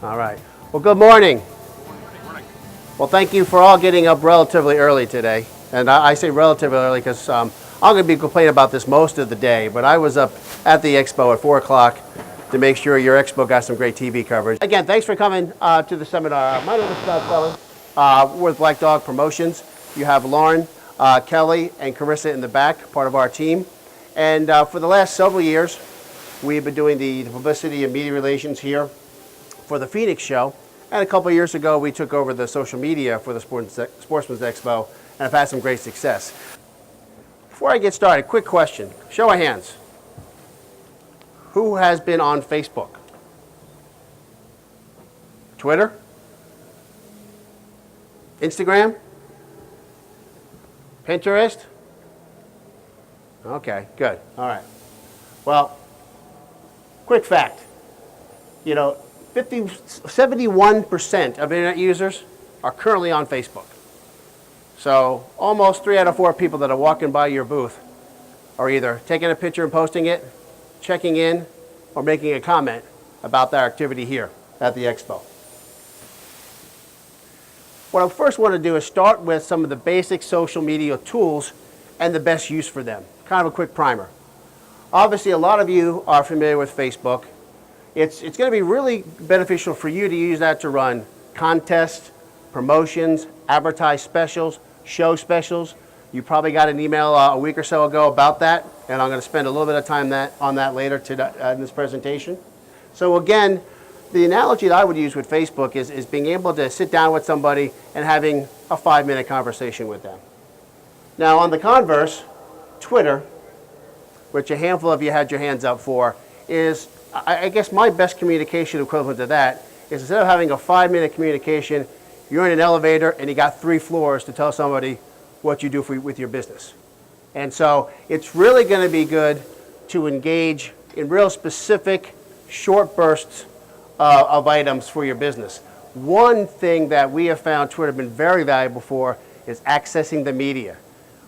All right. Well, good morning. Well, thank you for all getting up relatively early today. And I say relatively early because I'm going to be complaining about this most of the day, but I was up at the Expo at 4 o'clock to make sure your Expo got some great TV coverage. Again, thanks for coming to the seminar. My name is Scott Sullivan with Black Dog Promotions. You have Lauren, Kelly, and Carissa in the back, part of our team. And for the last several years, we've been doing the publicity and media relations here for the Phoenix show. And a couple of years ago, we took over the social media for the Sportsmen's Expo and have had some great success. Before I get started, quick question. Show of hands. Who has been on Facebook? Twitter? Instagram? Pinterest? Okay, good. All right. Well, quick fact. 71% of internet users are currently on Facebook. So almost 3 out of 4 people that are walking by your booth are either taking a picture and posting it, checking in, or making a comment about their activity here at the Expo. What I first want to do is start with some of the basic social media tools and the best use for them. Kind of a quick primer. Obviously, a lot of you are familiar with Facebook. It's going to be really beneficial for you to use that to run contests, promotions, advertise specials, show specials. You probably got an email a week or so ago about that, and I'm going to spend a little bit of time on that later in this presentation. So again, the analogy that I would use with Facebook is being able to sit down with somebody and having a 5-minute conversation with them. Now on the converse, Twitter, which a handful of you had your hands up for, is I guess my best communication equivalent to that is instead of having a 5-minute communication, you're in an elevator and you got 3 floors to tell somebody what you do with your business. And so it's really going to be good to engage in real specific, short bursts of items for your business. One thing that we have found Twitter been very valuable for is accessing the media.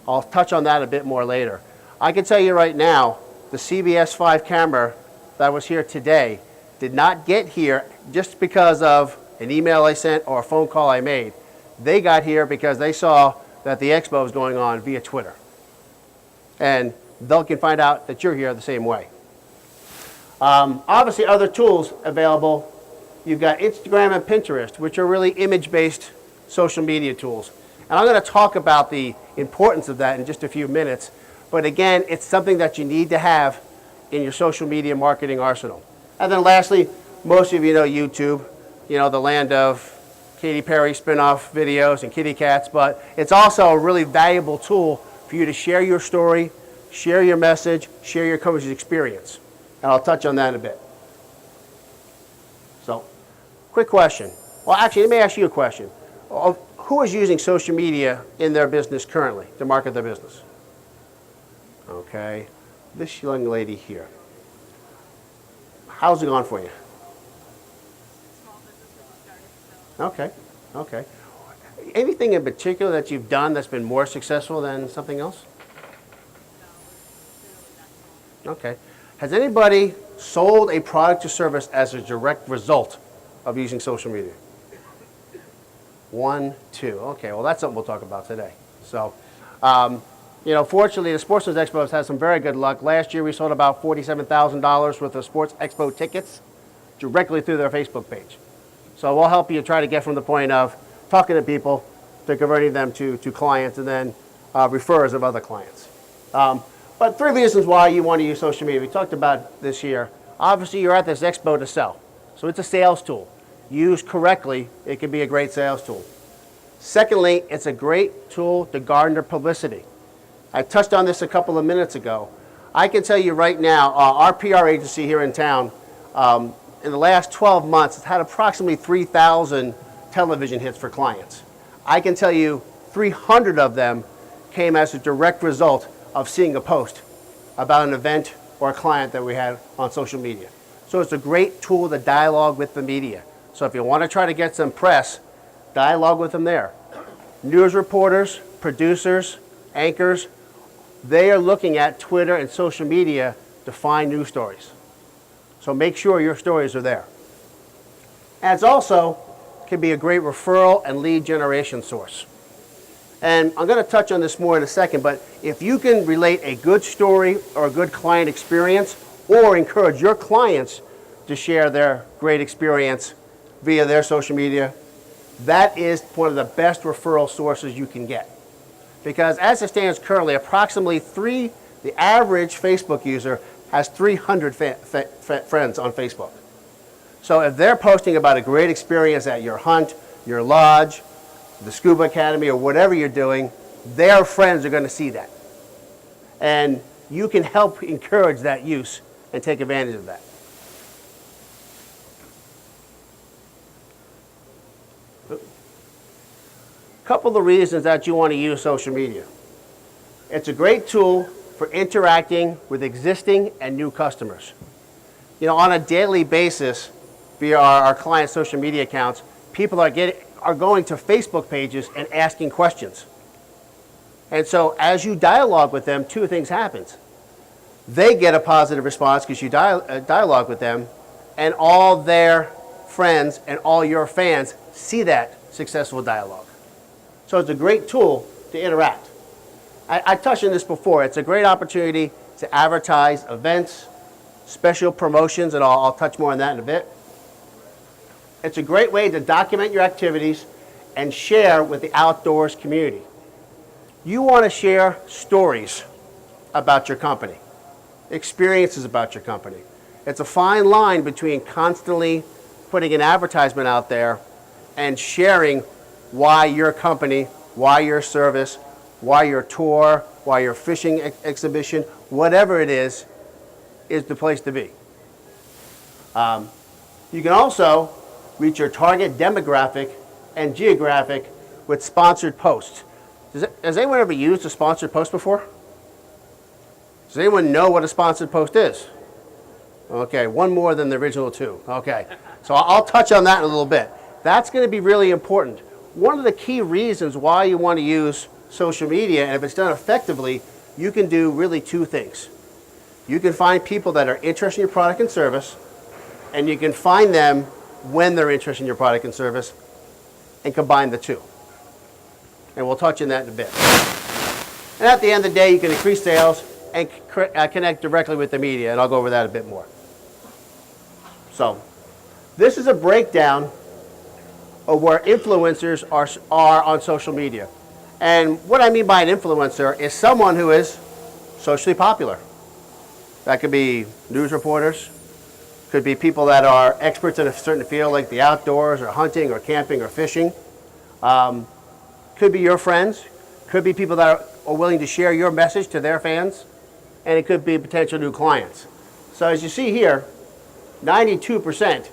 I'll touch on that a bit more later. I can tell you right now, the CBS 5 camera that was here today did not get here just because of an email I sent or a phone call I made. They got here because they saw that the Expo was going on via Twitter. And they can find out that you're here the same way. Obviously, other tools available. You've got Instagram and Pinterest, which are really image-based social media tools. And I'm going to talk about the importance of that in just a few minutes. But again, it's something that you need to have in your social media marketing arsenal. And then lastly, most of you know YouTube, the land of Katy Perry spin-off videos and kitty cats, but it's also a really valuable tool for you to share your story, share your message, share your coverage experience. And I'll touch on that in a bit. So, quick question. Well, actually, let me ask you a question. Who is using social media in their business currently to market their business? Okay. This young lady here. How's it going for you? Small business when she started, so. Okay. Anything in particular that you've done that's been more successful than something else? No, it's really that small. Okay. Has anybody sold a product or service as a direct result of using social media? 1, 2. Okay, well that's something we'll talk about today. So, fortunately, the Sportsmen's Expo has had some very good luck. Last year, we sold about $47,000 worth of Sports Expo tickets directly through their Facebook page. So we'll help you try to get from the point of talking to people to converting them to clients and then referrers of other clients. But 3 reasons why you want to use social media. We talked about this here. Obviously, you're at this Expo to sell. So it's a sales tool. Used correctly, it can be a great sales tool. Secondly, it's a great tool to garner publicity. I touched on this a couple of minutes ago. I can tell you right now, our PR agency here in town, in the last 12 months, has had approximately 3,000 television hits for clients. I can tell you 300 of them came as a direct result of seeing a post about an event or a client that we had on social media. So it's a great tool to dialogue with the media. So if you want to try to get some press, dialogue with them there. News reporters, producers, anchors, they are looking at Twitter and social media to find news stories. So make sure your stories are there. And it's also can be a great referral and lead generation source. And I'm going to touch on this more in a second, but if you can relate a good story or a good client experience or encourage your clients to share their great experience via their social media, that is one of the best referral sources you can get. Because as it stands currently, approximately the average Facebook user has 300 friends on Facebook. So if they're posting about a great experience at your hunt, your lodge, the scuba academy, or whatever you're doing, their friends are going to see that. And you can help encourage that use and take advantage of that. A couple of the reasons that you want to use social media. It's a great tool for interacting with existing and new customers. You know, on a daily basis, via our client social media accounts, people are going to Facebook pages and asking questions. And so as you dialogue with them, two things happen. They get a positive response because you dialogue with them, and all their friends and all your fans see that successful dialogue. So it's a great tool to interact. I touched on this before. It's a great opportunity to advertise events, special promotions, and I'll touch more on that in a bit. It's a great way to document your activities and share with the outdoors community. You want to share stories about your company, experiences about your company. It's a fine line between constantly putting an advertisement out there and sharing why your company, why your service, why your tour, why your fishing exhibition, whatever it is the place to be. You can also reach your target demographic and geographic with sponsored posts. Has anyone ever used a sponsored post before? Does anyone know what a sponsored post is? Okay, one more than the original two. Okay, so I'll touch on that in a little bit. That's going to be really important. One of the key reasons why you want to use social media, and if it's done effectively, you can do really two things. You can find people that are interested in your product and service, and you can find them when they're interested in your product and service, and combine the two. And we'll touch on that in a bit. And at the end of the day, you can increase sales and connect directly with the media, and I'll go over that a bit more. So, this is a breakdown of where influencers are on social media. And what I mean by an influencer is someone who is socially popular. That could be news reporters, could be people that are experts in a certain field like the outdoors or hunting or camping or fishing. Could be your friends, could be people that are willing to share your message to their fans, and it could be potential new clients. So as you see here, 92%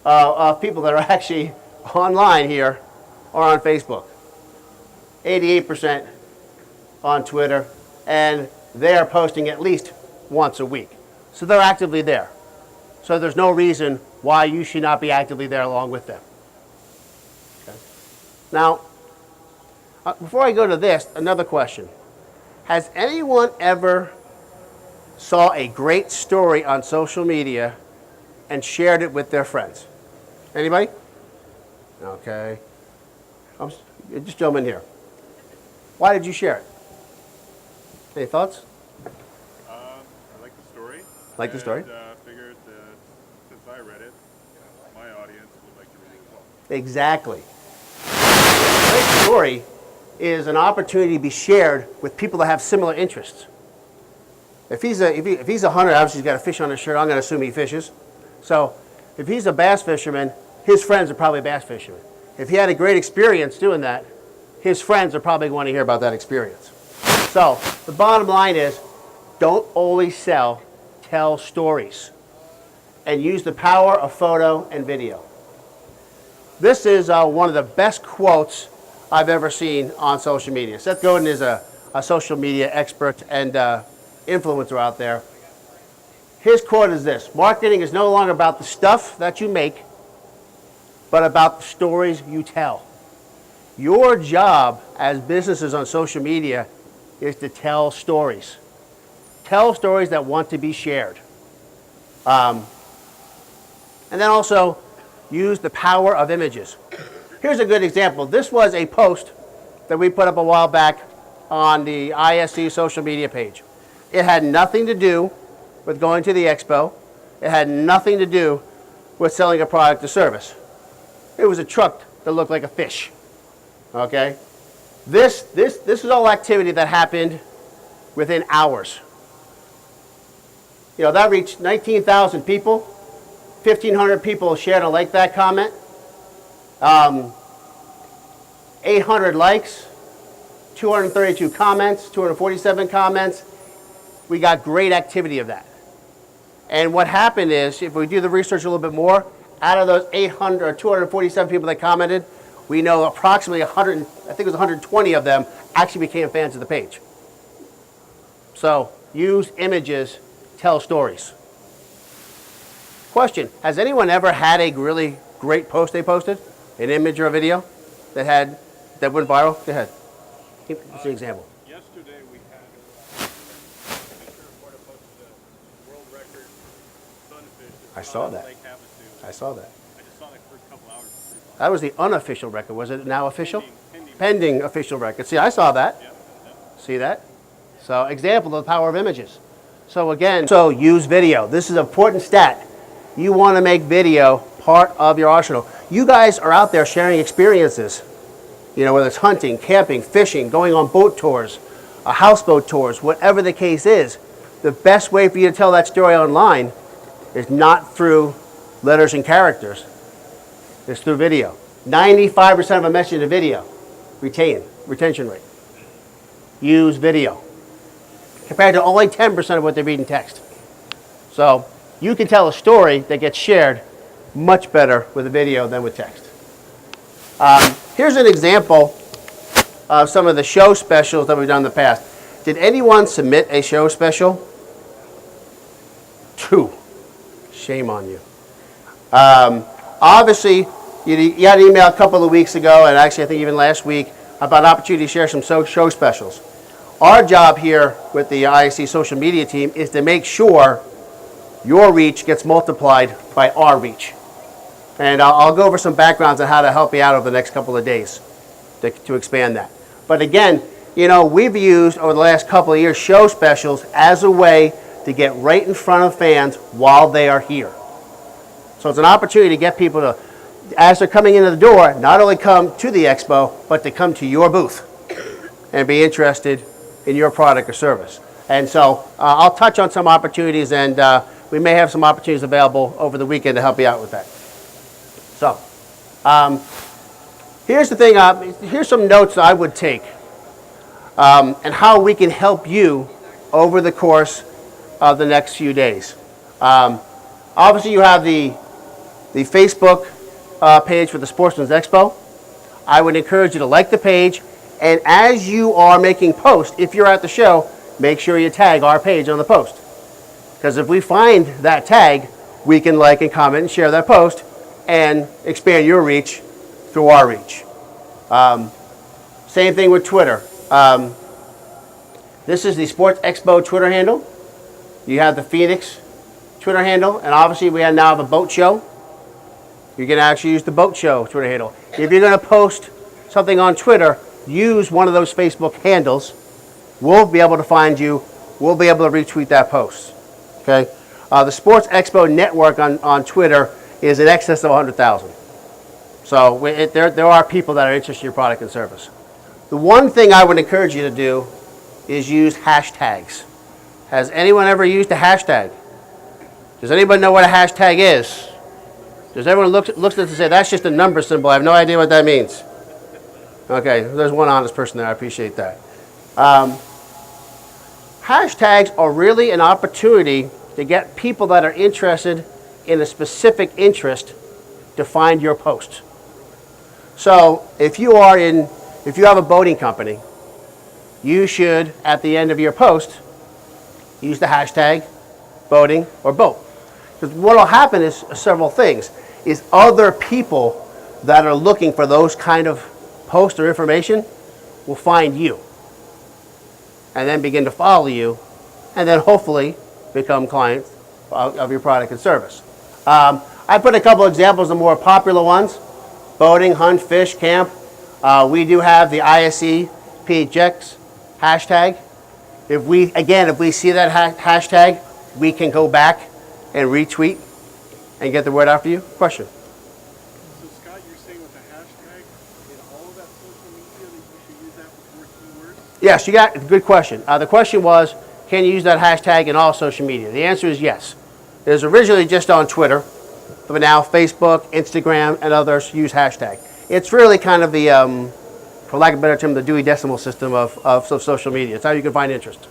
of people that are actually online here are on Facebook, 88% on Twitter, and they are posting at least once a week. So they're actively there. So there's no reason why you should not be actively there along with them. Okay. Now, before I go to this, another question. Has anyone ever saw a great story on social media and shared it with their friends? Anybody? Okay. Just jump in here. Why did you share it? Any thoughts? I like the story. Like the story? Figured that since I read it, my audience would like to read it as well. Exactly. A great story is an opportunity to be shared with people that have similar interests. If he's a hunter, obviously he's got a fish on his shirt. I'm going to assume he fishes. So if he's a bass fisherman, his friends are probably bass fishermen. If he had a great experience doing that, his friends are probably going to hear about that experience. So the bottom line is, don't always sell, tell stories. And use the power of photo and video. This is one of the best quotes I've ever seen on social media. Seth Godin is a social media expert and influencer out there. His quote is this: marketing is no longer about the stuff that you make, but about the stories you tell. Your job as businesses on social media is to tell stories. Tell stories that want to be shared. And then also, Use the power of images. Here's a good example. This was a post that we put up a while back on the ISC social media page. It had nothing to do with going to the expo. It had nothing to do with selling a product or service. It was a truck that looked like a fish. Okay? This is all activity that happened within hours. You know, that reached 19,000 people. 1,500 people shared and liked that comment. 800 likes, 232 comments, 247 comments. We got great activity of that. And what happened is, if we do the research a little bit more, out of those 800 or 247 people that commented, we know approximately 100, I think it was 120 of them actually became fans of the page. So use images, tell stories. Question, has anyone ever had a really great post they posted? An image or a video that went viral? Go ahead. What's the example? Yesterday we had Mr. Reporter posted a world record sunfish. I saw that. Lake Havasu. I saw that. I just saw that first couple hours. That was the unofficial record. Was it now official? Pending. Pending official record. See, I saw that. Yep. See that? So, example of the power of images. So again, use video. This is an important stat. You want to make video part of your arsenal. You guys are out there sharing experiences. You know, whether it's hunting, camping, fishing, going on boat tours, houseboat tours, whatever the case is. The best way for you to tell that story online is not through letters and characters. It's through video. 95% of a message in video. Retention rate. Use video. Compared to only 10% of what they read in text. So you can tell a story that gets shared much better with a video than with text. Here's an example of some of the show specials that we've done in the past. Did anyone submit a show special? 2. Shame on you. Obviously, you had an email a couple of weeks ago, and actually I think even last week, about an opportunity to share some show specials. Our job here with the ISC social media team is to make sure your reach gets multiplied by our reach. And I'll go over some backgrounds on how to help you out over the next couple of days to expand that. But again, you know, we've used over the last couple of years show specials as a way to get right in front of fans while they are here. So it's an opportunity to get people to, as they're coming into the door, not only come to the expo, but to come to your booth and be interested in your product or service. And so I'll touch on some opportunities, and we may have some opportunities available over the weekend to help you out with that. So here's the thing, here's some notes that I would take and how we can help you over the course of the next few days. Obviously you have the Facebook page for the Sportsmen's Expo. I would encourage you to like the page, and as you are making posts, if you're at the show, make sure you tag our page on the post. Because if we find that tag, we can like and comment and share that post and expand your reach through our reach. Same thing with Twitter. This is the Sports Expo Twitter handle. You have the Phoenix Twitter handle, and obviously we now have a boat show. You can actually use the boat show Twitter handle. If you're going to post something on Twitter, use one of those Facebook handles. We'll be able to find you. We'll be able to retweet that post. Okay? The Sports Expo network on Twitter is in excess of 100,000. So there are people that are interested in your product and service. The one thing I would encourage you to do is use hashtags. Has anyone ever used a hashtag? Does anybody know what a hashtag is? Does everyone look at it and say, that's just a number symbol, I have no idea what that means? Okay, there's one honest person there, I appreciate that. Hashtags are really an opportunity to get people that are interested in a specific interest to find your post. So if you have a boating company, you should, at the end of your post, use the hashtag boating or boat. Because what will happen is several things. Is other people that are looking for those kind of posts or information will find you and then begin to follow you and then hopefully become clients of your product and service. I put a couple examples of more popular ones: boating, hunt, fish, camp. We do have the ISE PHX hashtag. If we see that hashtag, we can go back and retweet and get the word out for you. Question? So Scott, you're saying with the hashtag, in all of that social media that you should use that with 4 keywords? Yes, you got a good question. The question was, can you use that hashtag in all social media? The answer is yes. It was originally just on Twitter, but now Facebook, Instagram, and others use hashtag. It's really kind of the, for lack of a better term, the Dewey Decimal System of social media. It's how you can find interest.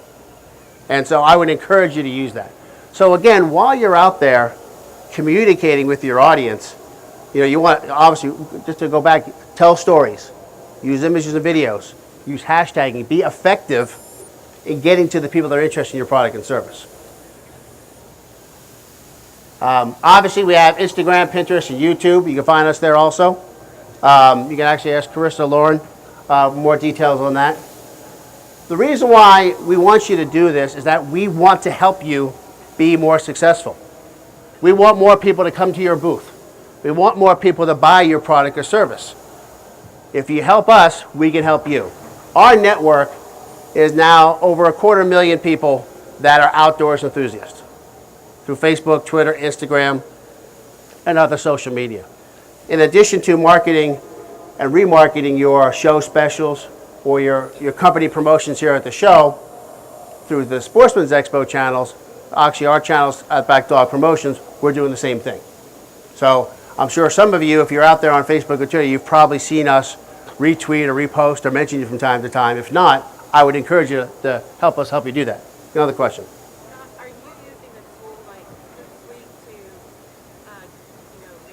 And so I would encourage you to use that. So again, while you're out there communicating with your audience, you want, obviously, just to go back, tell stories, use images and videos, use hashtagging, be effective in getting to the people that are interested in your product and service. Obviously, we have Instagram, Pinterest, and YouTube. You can find us there also. You can actually ask Carissa, Lauren, more details on that. The reason why we want you to do this is that we want to help you be more successful. We want more people to come to your booth. We want more people to buy your product or service. If you help us, we can help you. Our network is now over 250,000 people that are outdoors enthusiasts through Facebook, Twitter, Instagram, and other social media. In addition to marketing and remarketing your show specials or your company promotions here at the show through the Sportsmen's Expo channels, actually our channels at Back Dog Promotions, we're doing the same thing. So I'm sure some of you, if you're out there on Facebook or Twitter, you've probably seen us retweet or repost or mention you from time to time. If not, I would encourage you to help us help you do that. Another question. Are you using a tool like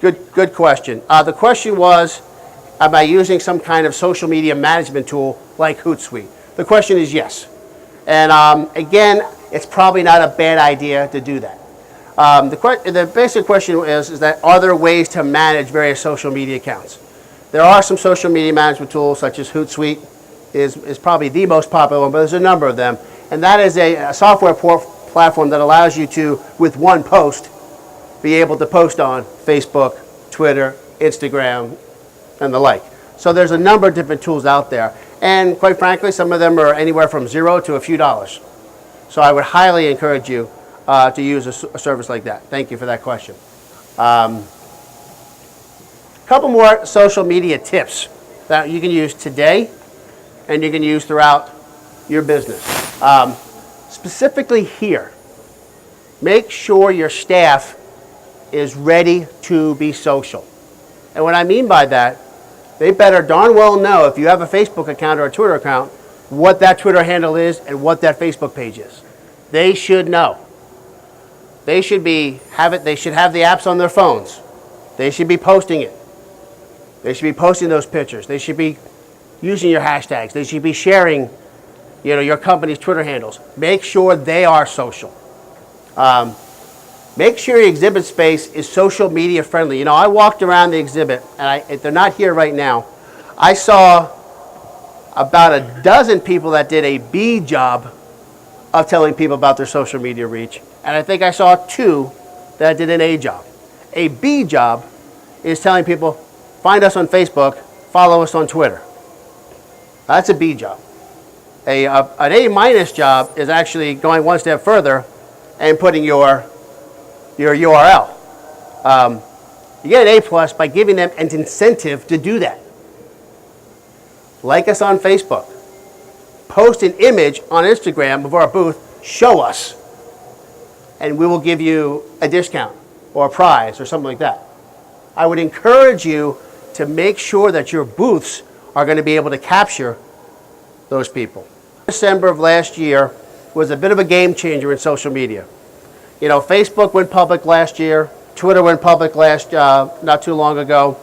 Hootsuite to, Good question. The question was, am I using some kind of social media management tool like Hootsuite? The question is yes. And again, it's probably not a bad idea to do that. The basic question is that are there ways to manage various social media accounts? There are some social media management tools such as Hootsuite is probably the most popular one, but there's a number of them. And that is a software platform that allows you to, with one post, be able to post on Facebook, Twitter, Instagram, and the like. So there's a number of different tools out there. And quite frankly, some of them are anywhere from $0 to a few dollars. So I would highly encourage you to use a service like that. Thank you for that question. A couple more social media tips that you can use today and you can use throughout your business. Specifically here, make sure your staff is ready to be social. And what I mean by that, they better darn well know, if you have a Facebook account or a Twitter account, what that Twitter handle is and what that Facebook page is. They should know. They should have the apps on their phones. They should be posting it. They should be posting those pictures. They should be using your hashtags. They should be sharing, your company's Twitter handles. Make sure they are social. Make sure your exhibit space is social media friendly. I walked around the exhibit, and they're not here right now. I saw about a dozen people that did a B job of telling people about their social media reach. And I think I saw 2 that did an A job. A B job is telling people, find us on Facebook, follow us on Twitter. That's a B job. An A- job is actually going one step further and putting your URL. You get an A+ by giving them an incentive to do that. Like us on Facebook. Post an image on Instagram of our booth, show us, and we will give you a discount or a prize or something like that. I would encourage you to make sure that your booths are going to be able to capture those people. December of last year was a bit of a game changer in social media. Facebook went public last year, Twitter went public not too long ago,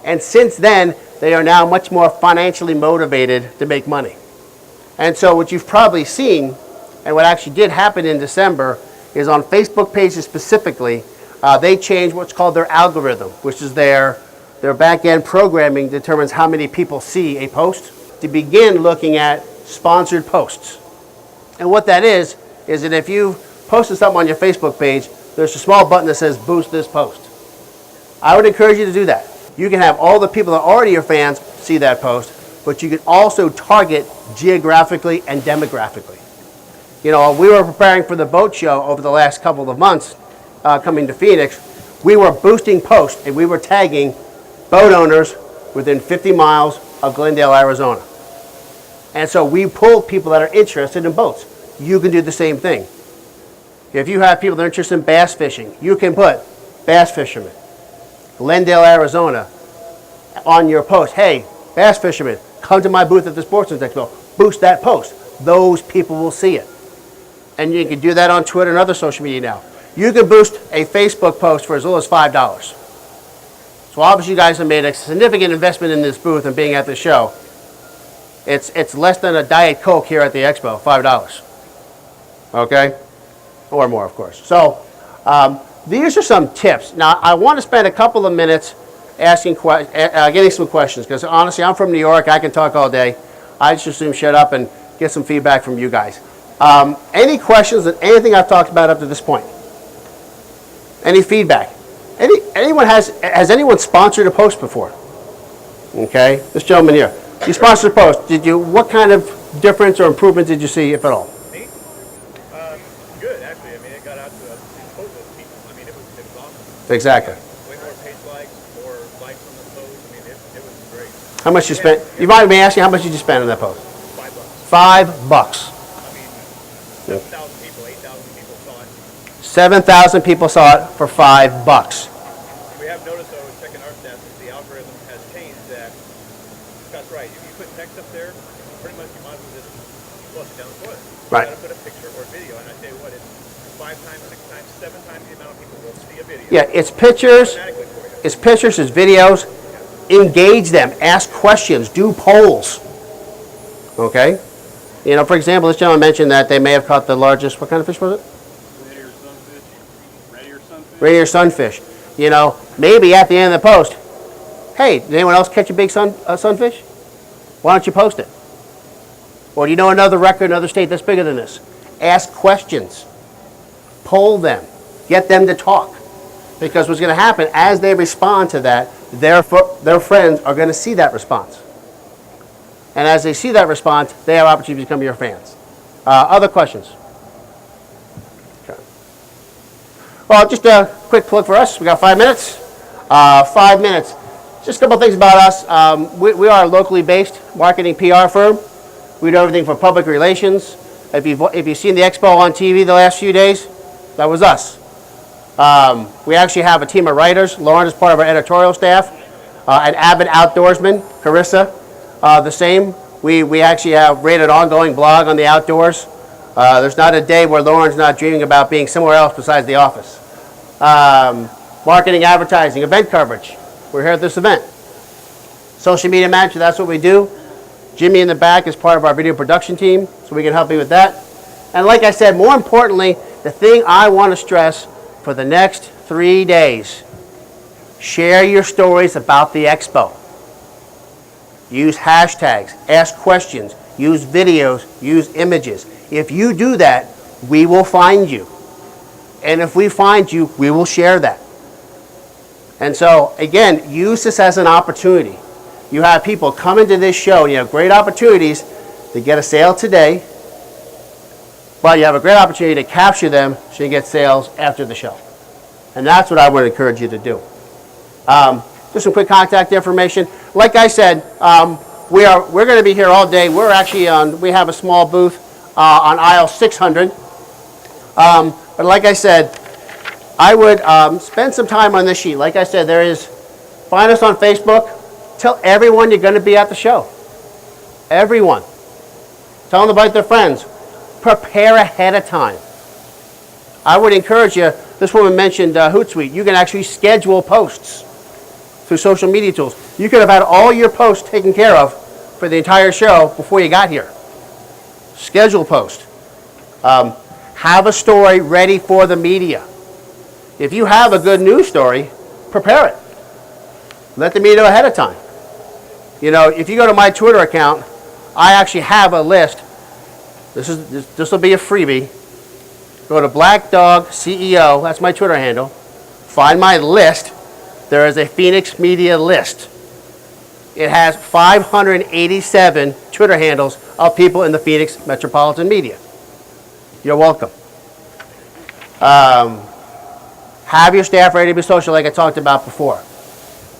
and since then, they are now much more financially motivated to make money. And so what you've probably seen, and what actually did happen in December, is on Facebook pages specifically, they changed what's called their algorithm, which is their back-end programming determines how many people see a post, to begin looking at sponsored posts. And what that is that if you posted something on your Facebook page, there's a small button that says boost this post. I would encourage you to do that. You can have all the people that are already your fans see that post, but you can also target geographically and demographically. You know, we were preparing for the boat show over the last couple of months coming to Phoenix. We were boosting posts and we were tagging boat owners within 50 miles of Glendale, Arizona. And so we pulled people that are interested in boats. You can do the same thing. If you have people that are interested in bass fishing, you can put bass fishermen, Glendale, Arizona, on your post. Hey, bass fishermen, come to my booth at the Sportsmen Expo. Boost that post. Those people will see it. And you can do that on Twitter and other social media now. You can boost a Facebook post for as little as $5. So obviously you guys have made a significant investment in this booth and being at the show. It's less than a Diet Coke here at the Expo, $5. Okay? Or more, of course. So these are some tips. Now, I want to spend a couple of minutes getting some questions, because honestly, I'm from New York. I can talk all day. I just assume shut up and get some feedback from you guys. Any questions on anything I've talked about up to this point? Any feedback? Has anyone sponsored a post before? Okay, this gentleman here. You sponsored a post. What kind of difference or improvement did you see, if at all? Me? Good, actually. I mean, it got out to a total of people. I mean, it was awesome. Exactly. Way more page likes, more likes on the post. I mean, it was great. How much you spent? You mind me asking, how much did you spend on that post? $5. $5. I mean, 7,000 people, 8,000 people saw it. 7,000 people saw it for $5. We have noticed, though, checking our stats, that the algorithm has changed that. That's right. If you put text up there, pretty much you might as well just flush it down the toilet. Right. You got to put a picture or video, and I tell you what, it's 5 times, 6 times, 7 times the amount of people will see a video. Yeah, it's pictures, Automatically for you. it's pictures, it's videos. Engage them, ask questions, do polls. Okay? You know, for example, this gentleman mentioned that they may have caught the largest, what kind of fish was it? Radiator sunfish. Radiator sunfish. Radiator sunfish. You know, maybe at the end of the post, hey, did anyone else catch a big sunfish? Why don't you post it? Or do you know another record, another state that's bigger than this? Ask questions. Poll them. Get them to talk. Because what's going to happen, as they respond to that, their friends are going to see that response. And as they see that response, they have opportunity to become your fans. Other questions? Okay. Well, just a quick plug for us. We got 5 minutes. 5 minutes. Just a couple things about us. We are a locally based marketing PR firm. We do everything from public relations. If you've seen the Expo on TV the last few days, that was us. We actually have a team of writers. Lauren is part of our editorial staff. An avid outdoorsman, Carissa, the same. We actually have rated ongoing blog on the outdoors. There's not a day where Lauren's not dreaming about being somewhere else besides the office. Marketing, advertising, event coverage. We're here at this event. Social media manager, that's what we do. Jimmy in the back is part of our video production team, so we can help you with that. And like I said, more importantly, the thing I want to stress for the next 3 days, share your stories about the Expo. Use hashtags, ask questions, use videos, use images. If you do that, we will find you. And if we find you, we will share that. And so, again, use this as an opportunity. You have people come into this show, and you have great opportunities to get a sale today, but you have a great opportunity to capture them so you get sales after the show. And that's what I would encourage you to do. Just some quick contact information. Like I said, we're going to be here all day. We have a small booth on aisle 600. But like I said, I would spend some time on this sheet. Like I said, find us on Facebook. Tell everyone you're going to be at the show. Everyone. Tell them to invite their friends. Prepare ahead of time. I would encourage you, this woman mentioned Hootsuite. You can actually schedule posts through social media tools. You could have had all your posts taken care of for the entire show before you got here. Schedule post. Have a story ready for the media. If you have a good news story, prepare it. Let the media know ahead of time. You know, if you go to my Twitter account, I actually have a list. This will be a freebie. Go to Black Dog CEO. That's my Twitter handle. Find my list there is a Phoenix Media list. It has 587 Twitter handles of people in the Phoenix metropolitan media. You're welcome. Have your staff ready to be social like I talked about before.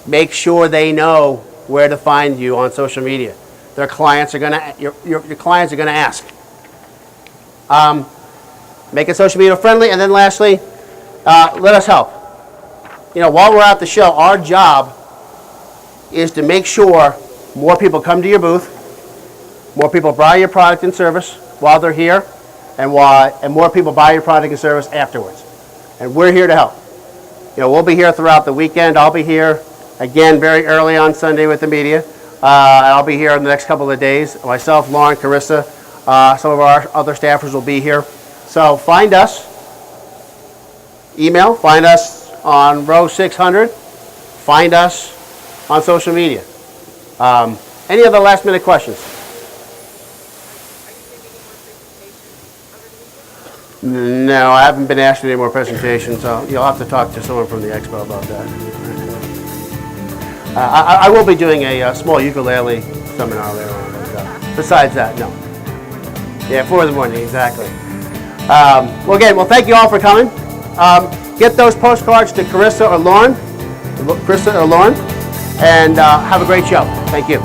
Make sure they know where to find you on social media. Their clients are gonna, your clients are gonna ask. Make it social media friendly, and then lastly, let us help. You know, while we're at the show, our job is to make sure more people come to your booth, more people buy your product and service while they're here, and more people buy your product and service afterwards. And we're here to help. You know, we'll be here throughout the weekend. I'll be here again very early on Sunday with the media. I'll be here in the next couple of days. Myself, Lauren, Carissa, some of our other staffers will be here. So find us, find us on row 600, find us on social media. Any other last minute questions? No, I haven't been asked for any more presentations, so you'll have to talk to someone from the Expo about that. I will be doing a small ukulele seminar later on, but besides that, no. Yeah, 4 in the morning, exactly. Well, thank you all for coming. Get those postcards to Carissa or Lauren, and have a great show. Thank you.